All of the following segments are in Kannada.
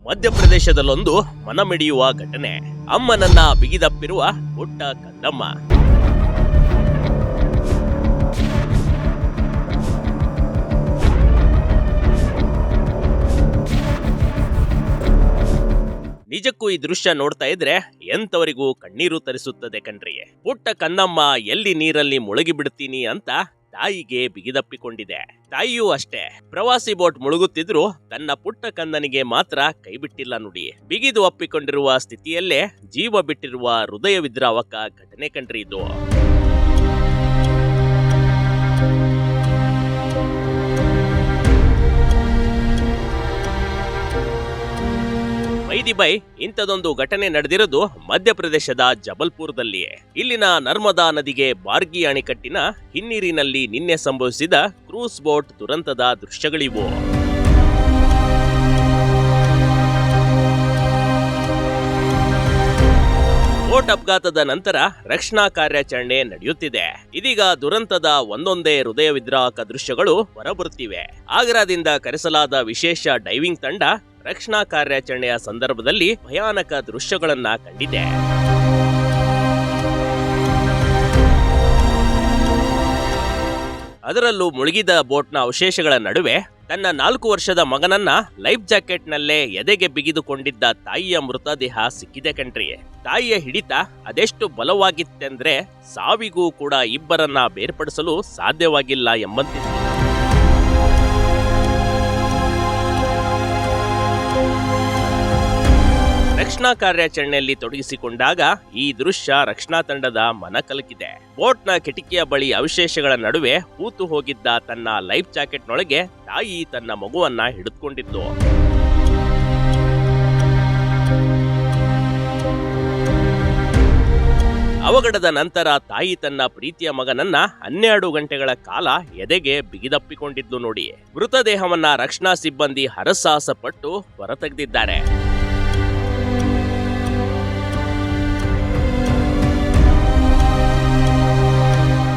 ಮಧ್ಯಪ್ರದೇಶದಲ್ಲೊಂದು ಮನಮಿಡಿಯುವ ಘಟನೆ. ಅಮ್ಮನನ್ನ ಬಿಗಿದಪ್ಪಿರುವ ಪುಟ್ಟ ಕಂದಮ್ಮ. ನಿಜಕ್ಕೂ ಈ ದೃಶ್ಯ ನೋಡ್ತಾ ಇದ್ರೆ ಎಂತವರಿಗೂ ಕಣ್ಣೀರು ತರಿಸುತ್ತದೆ ಕಣ್ರಿ. ಪುಟ್ಟ ಕಂದಮ್ಮ ಎಲ್ಲಿ ನೀರಲ್ಲಿ ಮುಳುಗಿ ಬಿಡ್ತೀನಿ ಅಂತ ತಾಯಿಗೆ ಬಿಗಿದಪ್ಪಿಕೊಂಡಿದೆ. ತಾಯಿಯೂ ಅಷ್ಟೇ, ಪ್ರವಾಸಿ ಬೋಟ್ ಮುಳುಗುತ್ತಿದ್ರು ತನ್ನ ಪುಟ್ಟ ಕಂದನಿಗೆ ಮಾತ್ರ ಕೈ ಬಿಟ್ಟಿಲ್ಲ ನುಡಿ. ಬಿಗಿದು ಅಪ್ಪಿಕೊಂಡಿರುವ ಸ್ಥಿತಿಯಲ್ಲೇ ಜೀವ ಬಿಟ್ಟಿರುವ ಹೃದಯ ವಿದ್ರಾವಕ ಘಟನೆ ಕಣ್ರಿ ಇದು. ಬೈ ಇಂಥದೊಂದು ಘಟನೆ ನಡೆದಿರೋದು ಮಧ್ಯಪ್ರದೇಶದ ಜಬಲ್ಪುರದಲ್ಲಿ. ಇಲ್ಲಿನ ನರ್ಮದಾ ನದಿಗೆ ಬಾರ್ಗಿ ಅಣೆಕಟ್ಟಿನ ಹಿನ್ನೀರಿನಲ್ಲಿ ನಿನ್ನೆ ಸಂಭವಿಸಿದ ಕ್ರೂಸ್ ಬೋಟ್ ದುರಂತದ ದೃಶ್ಯಗಳಿವು. ಬೋಟ್ ಅಪಘಾತದ ನಂತರ ರಕ್ಷಣಾ ಕಾರ್ಯಾಚರಣೆ ನಡೆಯುತ್ತಿದೆ. ಇದೀಗ ದುರಂತದ ಒಂದೊಂದೇ ಹೃದಯ ವಿದ್ರಾವಕ ದೃಶ್ಯಗಳು ಹೊರಬರುತ್ತಿವೆ. ಆಗ್ರಾದಿಂದ ಕರೆಸಲಾದ ವಿಶೇಷ ಡೈವಿಂಗ್ ತಂಡ ರಕ್ಷಣಾ ಕಾರ್ಯಾಚರಣೆಯ ಸಂದರ್ಭದಲ್ಲಿ ಭಯಾನಕ ದೃಶ್ಯಗಳನ್ನ ಕಂಡಿದೆ. ಅದರಲ್ಲೂ ಮುಳುಗಿದ ಬೋಟ್ನ ಅವಶೇಷಗಳ ನಡುವೆ ತನ್ನ 4 ವರ್ಷದ ಮಗನನ್ನ ಲೈಫ್ ಜಾಕೆಟ್ನಲ್ಲೇ ಎದೆಗೆ ಬಿಗಿದುಕೊಂಡಿದ್ದ ತಾಯಿಯ ಮೃತದೇಹ ಸಿಕ್ಕಿದೆ ಕಣ್ರಿ. ತಾಯಿಯ ಹಿಡಿತ ಅದೆಷ್ಟು ಬಲವಾಗಿತ್ತೆಂದ್ರೆ ಸಾವಿಗೂ ಕೂಡ ಇಬ್ಬರನ್ನ ಬೇರ್ಪಡಿಸಲು ಸಾಧ್ಯವಾಗಿಲ್ಲ ಎಂಬಂತಿತ್ತು. ರಕ್ಷಣಾ ಕಾರ್ಯಾಚರಣೆಯಲ್ಲಿ ತೊಡಗಿಸಿಕೊಂಡಾಗ ಈ ದೃಶ್ಯ ರಕ್ಷಣಾ ತಂಡದ ಮನ ಕಲಕಿದೆ. ಬೋಟ್ನ ಕಿಟಕಿಯ ಬಳಿ ಅವಶೇಷಗಳ ನಡುವೆ ಹೂತು ಹೋಗಿದ್ದ ತನ್ನ ಲೈಫ್ ಜಾಕೆಟ್ನೊಳಗೆ ತಾಯಿ ತನ್ನ ಮಗುವನ್ನ ಹಿಡಿದುಕೊಂಡಿದ್ದು. ಅವಘಡದ ನಂತರ ತಾಯಿ ತನ್ನ ಪ್ರೀತಿಯ ಮಗನನ್ನ 12 ಗಂಟೆಗಳ ಕಾಲ ಎದೆಗೆ ಬಿಗಿದಪ್ಪಿಕೊಂಡಿದ್ದು ನೋಡಿ. ಮೃತದೇಹವನ್ನ ರಕ್ಷಣಾ ಸಿಬ್ಬಂದಿ ಹರಸಾಹಸ ಪಟ್ಟು ಹೊರತೆಗೆದಿದ್ದಾರೆ.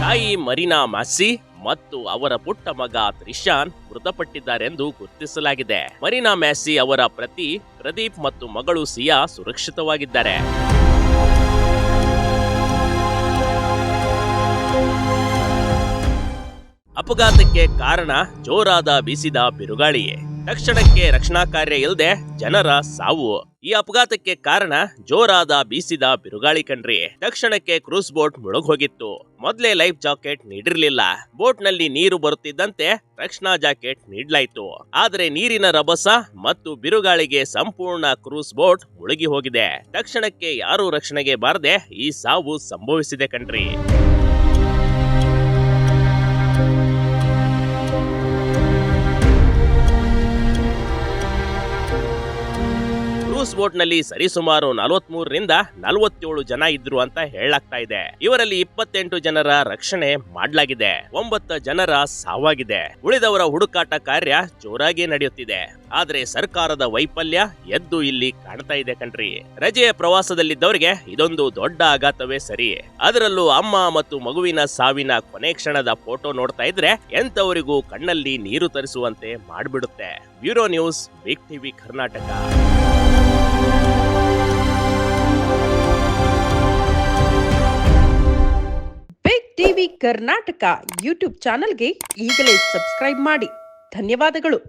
ತಾಯಿ ಮರೀನಾ ಮ್ಯಾಸಿ ಮತ್ತು ಅವರ ಪುಟ್ಟ ಮಗ ತ್ರಿಶಾನ್ ಮೃತಪಟ್ಟಿದ್ದಾರೆಂದು ಗುರುತಿಸಲಾಗಿದೆ. ಮರೀನಾ ಮ್ಯಾಸಿ ಅವರ ಪತಿ ಪ್ರದೀಪ್ ಮತ್ತು ಮಗಳು ಸಿಯಾ ಸುರಕ್ಷಿತವಾಗಿದ್ದಾರೆ. ಅಪಘಾತಕ್ಕೆ ಕಾರಣ ಜೋರಾದ ಬೀಸಿದ ಬಿರುಗಾಳಿಯೇ. ತಕ್ಷಣಕ್ಕೆ ರಕ್ಷಣಾ ಕಾರ್ಯ ಇಲ್ಲದೆ ಜನರ ಸಾವು. ಈ ಅಪಘಾತಕ್ಕೆ ಕಾರಣ ಜೋರಾದ ಬೀಸಿದ ಬಿರುಗಾಳಿ ಕಣ್ರಿ. ತಕ್ಷಣಕ್ಕೆ ಕ್ರೂಸ್ ಬೋಟ್ ಮುಳುಗೋಗಿತ್ತು. ಮೊದಲೇ ಲೈಫ್ ಜಾಕೆಟ್ ನೀಡಿರ್ಲಿಲ್ಲ. ಬೋಟ್ ನಲ್ಲಿ ನೀರು ಬರುತ್ತಿದ್ದಂತೆ ರಕ್ಷಣಾ ಜಾಕೆಟ್ ನೀಡಲಾಯಿತು. ಆದರೆ ನೀರಿನ ರಭಸ ಮತ್ತು ಬಿರುಗಾಳಿಗೆ ಸಂಪೂರ್ಣ ಕ್ರೂಸ್ ಬೋಟ್ ಮುಳುಗಿ ಹೋಗಿದೆ. ತಕ್ಷಣಕ್ಕೆ ಯಾರೂ ರಕ್ಷಣೆಗೆ ಬಾರದೆ ಈ ಸಾವು ಸಂಭವಿಸಿದೆ ಕಣ್ರಿ. ಕ್ರೂಸ್ ಬೋಟ್ ನಲ್ಲಿ ಸರಿಸುಮಾರು 43ರಿಂದ 47 ಜನ ಇದ್ರು ಅಂತ ಹೇಳಲಾಗ್ತಾ ಇದೆ. ಇವರಲ್ಲಿ 28 ಜನರ ರಕ್ಷಣೆ ಮಾಡಲಾಗಿದೆ. 9 ಜನರ ಸಾವಾಗಿದೆ. ಉಳಿದವರ ಹುಡುಕಾಟ ಕಾರ್ಯ ಜೋರಾಗಿ ನಡೆಯುತ್ತಿದೆ. ಆದ್ರೆ ಸರ್ಕಾರದ ವೈಫಲ್ಯ ಎದ್ದು ಇಲ್ಲಿ ಕಾಣ್ತಾ ಇದೆ ಕಣ್ರಿ. ರಜೆಯ ಪ್ರವಾಸದಲ್ಲಿದ್ದವರಿಗೆ ಇದೊಂದು ದೊಡ್ಡ ಆಘಾತವೇ ಸರಿ. ಅದರಲ್ಲೂ ಅಮ್ಮ ಮತ್ತು ಮಗುವಿನ ಸಾವಿನ ಕೊನೆ ಕ್ಷಣದ ಫೋಟೋ ನೋಡ್ತಾ ಇದ್ರೆ ಎಂತವರಿಗೂ ಕಣ್ಣಲ್ಲಿ ನೀರು ತರಿಸುವಂತೆ ಮಾಡ್ಬಿಡುತ್ತೆ. Bureau news, Big TV Karnataka. Big TV Karnataka YouTube ಚಾನೆಲ್ಗೆ ಈಗಲೇ ಸಬ್ಸ್ಕ್ರೈಬ್ ಮಾಡಿ. ಧನ್ಯವಾದಗಳು.